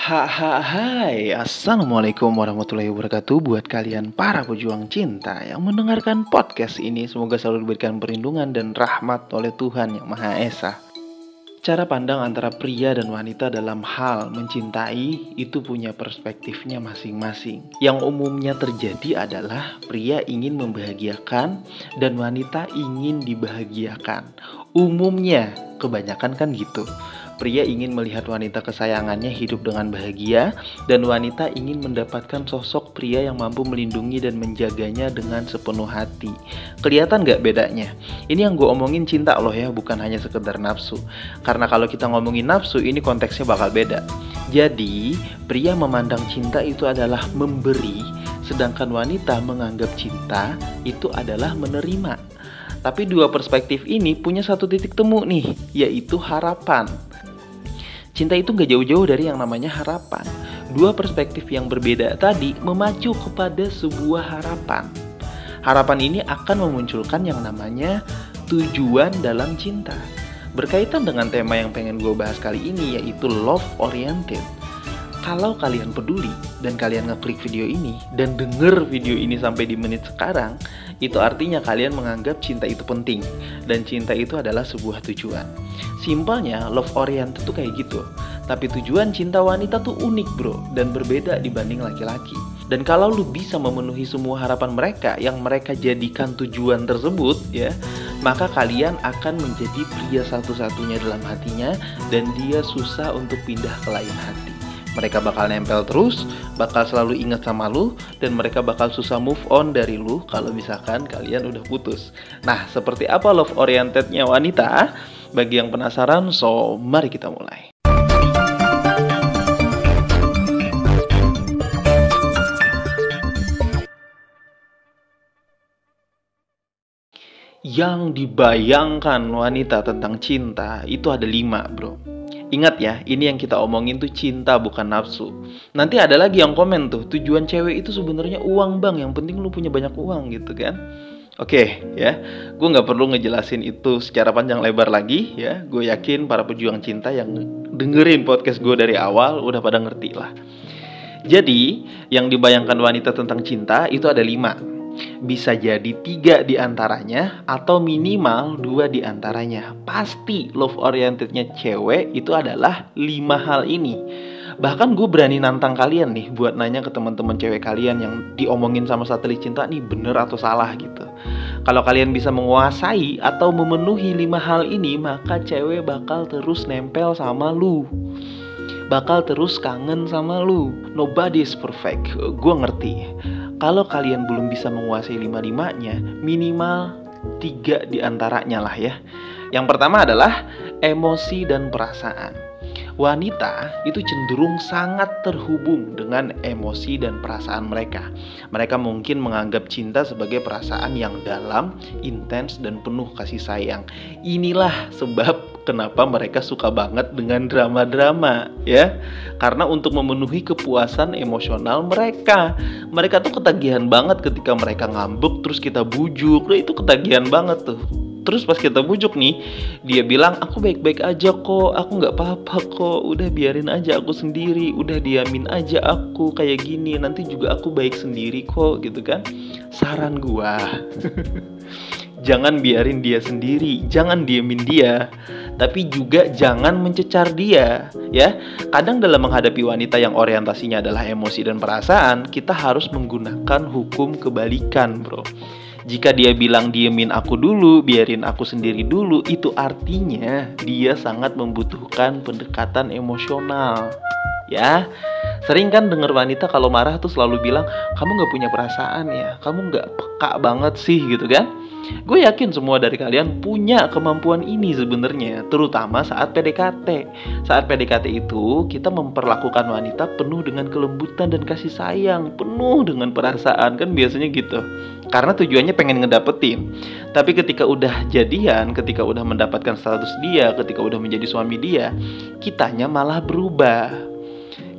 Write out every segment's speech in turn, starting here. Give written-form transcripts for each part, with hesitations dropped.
Hai, Assalamualaikum warahmatullahi wabarakatuh. Buat kalian para pejuang cinta yang mendengarkan podcast ini, semoga selalu diberikan perlindungan dan rahmat oleh Tuhan Yang Maha Esa. Cara pandang antara pria dan wanita dalam hal mencintai itu punya perspektifnya masing-masing. Yang umumnya terjadi adalah pria ingin membahagiakan dan wanita ingin dibahagiakan. Umumnya, kebanyakan kan gitu. Pria ingin melihat wanita kesayangannya hidup dengan bahagia, dan wanita ingin mendapatkan sosok pria yang mampu melindungi dan menjaganya dengan sepenuh hati. Kelihatan gak bedanya? Ini yang gue omongin cinta loh ya, bukan hanya sekedar nafsu. Karena kalau kita ngomongin nafsu, ini konteksnya bakal beda. Jadi, pria memandang cinta itu adalah memberi, sedangkan wanita menganggap cinta itu adalah menerima. Tapi dua perspektif ini punya satu titik temu nih, yaitu harapan. Cinta itu gak jauh-jauh dari yang namanya harapan. Dua perspektif yang berbeda tadi memacu kepada sebuah harapan. Harapan ini akan memunculkan yang namanya tujuan dalam cinta. Berkaitan dengan tema yang pengen gue bahas kali ini, yaitu love oriented. Kalau kalian peduli dan kalian ngeklik video ini dan denger video ini sampai di menit sekarang, itu artinya kalian menganggap cinta itu penting dan cinta itu adalah sebuah tujuan. Simpelnya love oriented tuh kayak gitu. Tapi tujuan cinta wanita tuh unik bro, dan berbeda dibanding laki-laki. Dan kalau lu bisa memenuhi semua harapan mereka yang mereka jadikan tujuan tersebut ya, maka kalian akan menjadi pria satu-satunya dalam hatinya, dan dia susah untuk pindah ke lain hati. Mereka bakal nempel terus, bakal selalu ingat sama lu, dan mereka bakal susah move on dari lu kalau misalkan kalian udah putus. Nah, seperti apa love orientednya wanita? Bagi yang penasaran, so mari kita mulai. Yang dibayangkan wanita tentang cinta itu ada 5 bro. Ingat ya, ini yang kita omongin tuh cinta bukan nafsu. Nanti ada lagi yang komen tuh, tujuan cewek itu sebenarnya uang bang, yang penting lu punya banyak uang gitu kan. Oke ya, gue gak perlu ngejelasin itu secara panjang lebar lagi ya. Gue yakin para pejuang cinta yang dengerin podcast gue dari awal udah pada ngerti lah. Jadi, yang dibayangkan wanita tentang cinta itu ada 5. Bisa jadi 3 diantaranya atau minimal 2 diantaranya. Pasti love orientednya cewek itu adalah 5 hal ini. Bahkan gue berani nantang kalian nih buat nanya ke teman-teman cewek kalian yang diomongin sama satelit cinta nih bener atau salah gitu. Kalau kalian bisa menguasai atau memenuhi 5 hal ini, maka cewek bakal terus nempel sama lu, bakal terus kangen sama lu. Nobody is perfect, gue ngerti. Kalau kalian belum bisa menguasai 5-5-nya, minimal 3 diantaranya lah ya. Yang pertama adalah emosi dan perasaan. Wanita itu cenderung sangat terhubung dengan emosi dan perasaan mereka. Mereka mungkin menganggap cinta sebagai perasaan yang dalam, intens, dan penuh kasih sayang. Inilah sebab kenapa mereka suka banget dengan drama-drama ya. Karena untuk memenuhi kepuasan emosional mereka. Mereka tuh ketagihan banget ketika mereka ngambek terus kita bujuk. Itu ketagihan banget tuh. Terus pas kita bujuk nih, dia bilang aku baik-baik aja kok, aku gak apa-apa kok, udah biarin aja aku sendiri, udah diamin aja aku kayak gini, nanti juga aku baik sendiri kok gitu kan. Saran gua jangan biarin dia sendiri, jangan diamin dia, tapi juga jangan mencecar dia ya. Kadang dalam menghadapi wanita yang orientasinya adalah emosi dan perasaan, kita harus menggunakan hukum kebalikan bro. Jika dia bilang diemin aku dulu, biarin aku sendiri dulu, itu artinya dia sangat membutuhkan pendekatan emosional. Ya, sering kan denger wanita kalau marah tuh selalu bilang, kamu gak punya perasaan ya, kamu gak peka banget sih gitu kan. Gue yakin semua dari kalian punya kemampuan ini sebenarnya, terutama saat PDKT. Saat PDKT itu kita memperlakukan wanita penuh dengan kelembutan dan kasih sayang, penuh dengan perasaan kan biasanya gitu. Karena tujuannya pengen ngedapetin. Tapi ketika udah jadian, ketika udah mendapatkan status dia, ketika udah menjadi suami dia, kitanya malah berubah.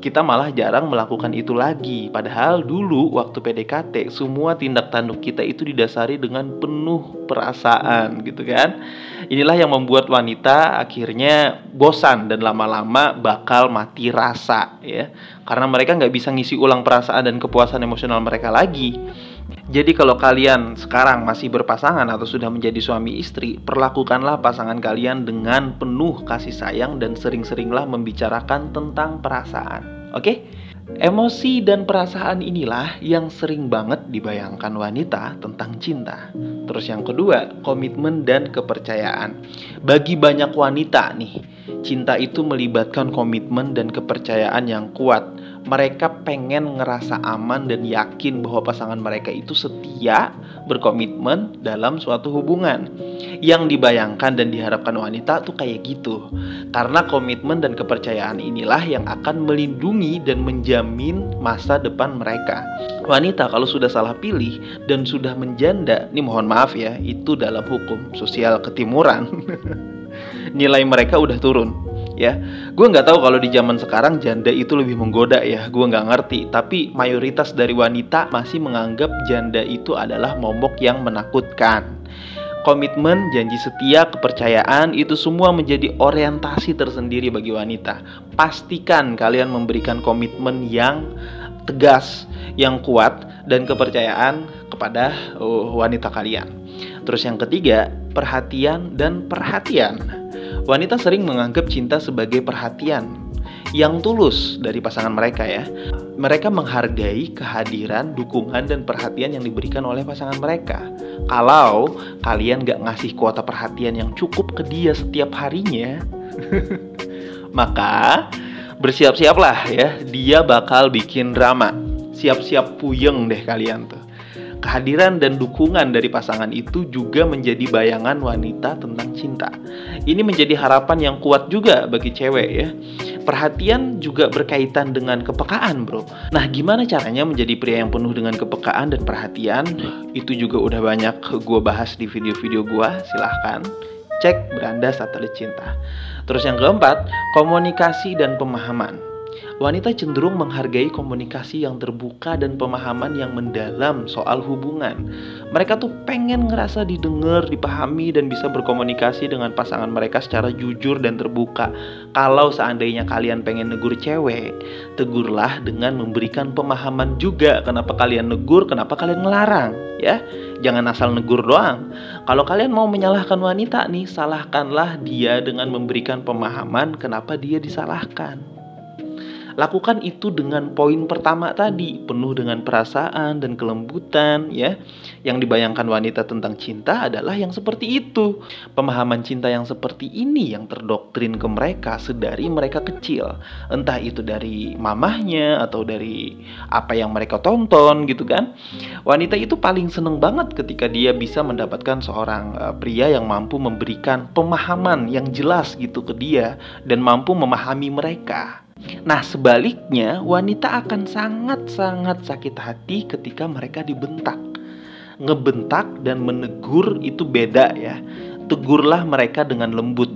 kita malah jarang melakukan itu lagi. Padahal dulu waktu PDKT, semua tindak tanduk kita itu didasari dengan penuh perasaan gitu kan. Inilah yang membuat wanita akhirnya bosan dan lama-lama bakal mati rasa ya. Karena mereka nggak bisa ngisi ulang perasaan dan kepuasan emosional mereka lagi. Jadi kalau kalian sekarang masih berpasangan atau sudah menjadi suami istri, perlakukanlah pasangan kalian dengan penuh kasih sayang dan sering-seringlah membicarakan tentang perasaan. Oke? Emosi dan perasaan inilah yang sering banget dibayangkan wanita tentang cinta. Terus yang kedua, komitmen dan kepercayaan. Bagi banyak wanita nih, cinta itu melibatkan komitmen dan kepercayaan yang kuat. Mereka pengen ngerasa aman dan yakin bahwa pasangan mereka itu setia, berkomitmen dalam suatu hubungan. Yang dibayangkan dan diharapkan wanita tuh kayak gitu. Karena komitmen dan kepercayaan inilah yang akan melindungi dan menjamin masa depan mereka. Wanita kalau sudah salah pilih dan sudah menjanda, ini mohon maaf ya, itu dalam hukum sosial ketimuran. Nilai mereka udah turun. Ya, gue nggak tahu kalau di zaman sekarang janda itu lebih menggoda ya, gue nggak ngerti. Tapi mayoritas dari wanita masih menganggap janda itu adalah momok yang menakutkan. Komitmen, janji setia, kepercayaan itu semua menjadi orientasi tersendiri bagi wanita. Pastikan kalian memberikan komitmen yang tegas, yang kuat, dan kepercayaan kepada wanita kalian. Terus yang ketiga, perhatian dan perhatian. Wanita sering menganggap cinta sebagai perhatian yang tulus dari pasangan mereka ya. Mereka menghargai kehadiran, dukungan, dan perhatian yang diberikan oleh pasangan mereka. Kalau kalian gak ngasih kuota perhatian yang cukup ke dia setiap harinya, maka bersiap-siaplah ya, dia bakal bikin drama. Siap-siap puyeng deh kalian tuh. Kehadiran dan dukungan dari pasangan itu juga menjadi bayangan wanita tentang cinta. Ini menjadi harapan yang kuat juga bagi cewek ya. Perhatian juga berkaitan dengan kepekaan bro. Nah gimana caranya menjadi pria yang penuh dengan kepekaan dan perhatian? Itu juga udah banyak gue bahas di video-video gue. Silahkan cek Beranda Satelit Cinta. Terus yang keempat, komunikasi dan pemahaman. Wanita cenderung menghargai komunikasi yang terbuka dan pemahaman yang mendalam soal hubungan. Mereka tuh pengen ngerasa didengar, dipahami, dan bisa berkomunikasi dengan pasangan mereka secara jujur dan terbuka. Kalau seandainya kalian pengen negur cewek, tegurlah dengan memberikan pemahaman juga. Kenapa kalian negur, kenapa kalian ngelarang, ya? Jangan asal negur doang. Kalau kalian mau menyalahkan wanita nih, salahkanlah dia dengan memberikan pemahaman kenapa dia disalahkan. Lakukan itu dengan poin pertama tadi, penuh dengan perasaan dan kelembutan ya. Yang dibayangkan wanita tentang cinta adalah yang seperti itu. Pemahaman cinta yang seperti ini yang terdoktrin ke mereka sedari mereka kecil. Entah itu dari mamahnya atau dari apa yang mereka tonton gitu kan. Wanita itu paling seneng banget ketika dia bisa mendapatkan seorang pria yang mampu memberikan pemahaman yang jelas gitu ke dia dan mampu memahami mereka. Nah sebaliknya, wanita akan sangat-sangat sakit hati ketika mereka dibentak. Ngebentak dan menegur itu beda ya. Tegurlah mereka dengan lembut.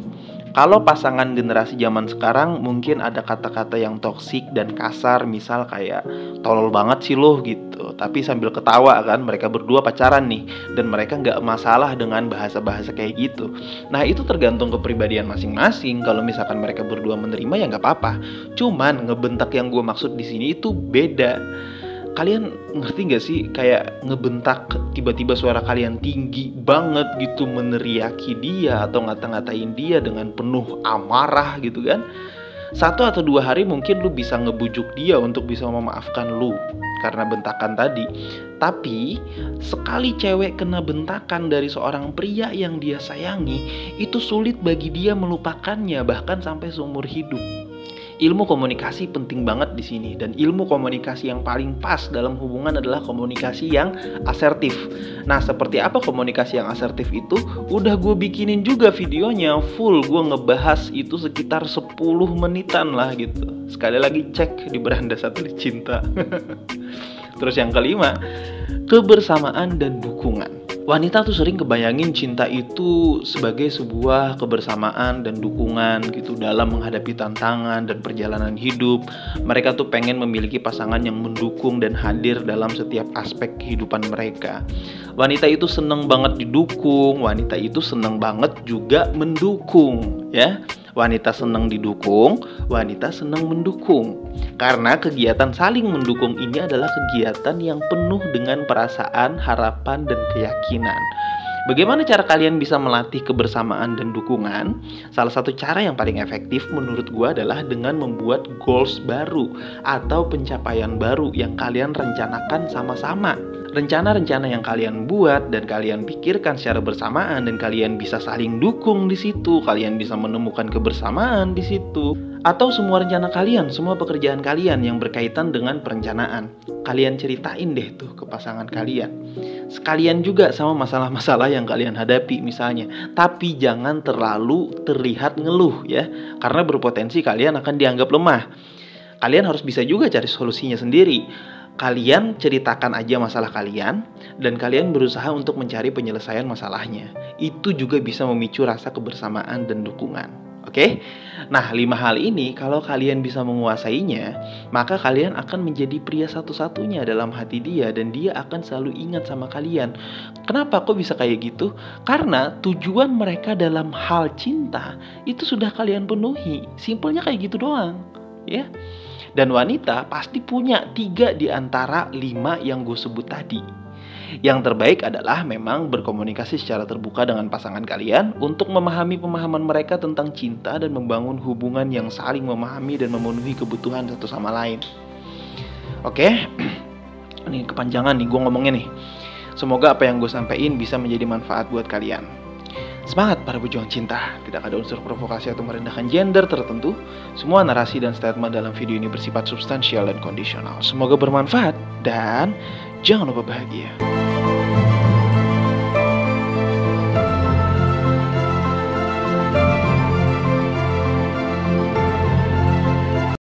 Kalau pasangan generasi zaman sekarang mungkin ada kata-kata yang toksik dan kasar, misal kayak tolol banget sih lo gitu. Tapi sambil ketawa kan, mereka berdua pacaran nih dan mereka nggak masalah dengan bahasa-bahasa kayak gitu. Nah itu tergantung kepribadian masing-masing. Kalau misalkan mereka berdua menerima ya nggak apa-apa. Cuman ngebentak yang gue maksud di sini itu beda. Kalian ngerti gak sih kayak ngebentak tiba-tiba suara kalian tinggi banget gitu, meneriaki dia atau ngata-ngatain dia dengan penuh amarah gitu kan. 1 atau 2 hari mungkin lu bisa ngebujuk dia untuk bisa memaafkan lu karena bentakan tadi. Tapi sekali cewek kena bentakan dari seorang pria yang dia sayangi, itu sulit bagi dia melupakannya bahkan sampai seumur hidup. Ilmu komunikasi penting banget di sini, dan ilmu komunikasi yang paling pas dalam hubungan adalah komunikasi yang asertif. Nah, seperti apa komunikasi yang asertif itu? Udah gue bikinin juga videonya full, gue ngebahas itu sekitar 10 menitan lah gitu. Sekali lagi cek di Beranda Satelit Cinta. Terus yang kelima, kebersamaan dan dukungan. Wanita tuh sering kebayangin cinta itu sebagai sebuah kebersamaan dan dukungan gitu dalam menghadapi tantangan dan perjalanan hidup. Mereka tuh pengen memiliki pasangan yang mendukung dan hadir dalam setiap aspek kehidupan mereka. Wanita itu seneng banget didukung, wanita itu seneng banget juga mendukung, ya. Wanita senang didukung, wanita senang mendukung. Karena kegiatan saling mendukung ini adalah kegiatan yang penuh dengan perasaan, harapan, dan keyakinan. Bagaimana cara kalian bisa melatih kebersamaan dan dukungan? Salah satu cara yang paling efektif menurut gue adalah dengan membuat goals baru atau pencapaian baru yang kalian rencanakan sama-sama. Rencana-rencana yang kalian buat dan kalian pikirkan secara bersamaan dan kalian bisa saling dukung di situ, kalian bisa menemukan kebersamaan di situ. Atau semua rencana kalian, semua pekerjaan kalian yang berkaitan dengan perencanaan, kalian ceritain deh tuh ke pasangan kalian. Sekalian juga sama masalah-masalah yang kalian hadapi misalnya. Tapi jangan terlalu terlihat ngeluh ya, karena berpotensi kalian akan dianggap lemah. Kalian harus bisa juga cari solusinya sendiri. Kalian ceritakan aja masalah kalian dan kalian berusaha untuk mencari penyelesaian masalahnya. Itu juga bisa memicu rasa kebersamaan dan dukungan. Oke? Nah, 5 hal ini kalau kalian bisa menguasainya, maka kalian akan menjadi pria satu-satunya dalam hati dia dan dia akan selalu ingat sama kalian. Kenapa kok bisa kayak gitu? Karena tujuan mereka dalam hal cinta itu sudah kalian penuhi. Simpelnya kayak gitu doang, ya. Dan wanita pasti punya 3 di antara 5 yang gue sebut tadi. Yang terbaik adalah memang berkomunikasi secara terbuka dengan pasangan kalian untuk memahami pemahaman mereka tentang cinta dan membangun hubungan yang saling memahami dan memenuhi kebutuhan satu sama lain. Oke, ini kepanjangan nih gue ngomongnya nih. Semoga apa yang gue sampaikan bisa menjadi manfaat buat kalian. Semangat para pejuang cinta, tidak ada unsur provokasi atau merendahkan gender tertentu. Semua narasi dan statement dalam video ini bersifat substansial dan kondisional. Semoga bermanfaat dan jangan lupa bahagia.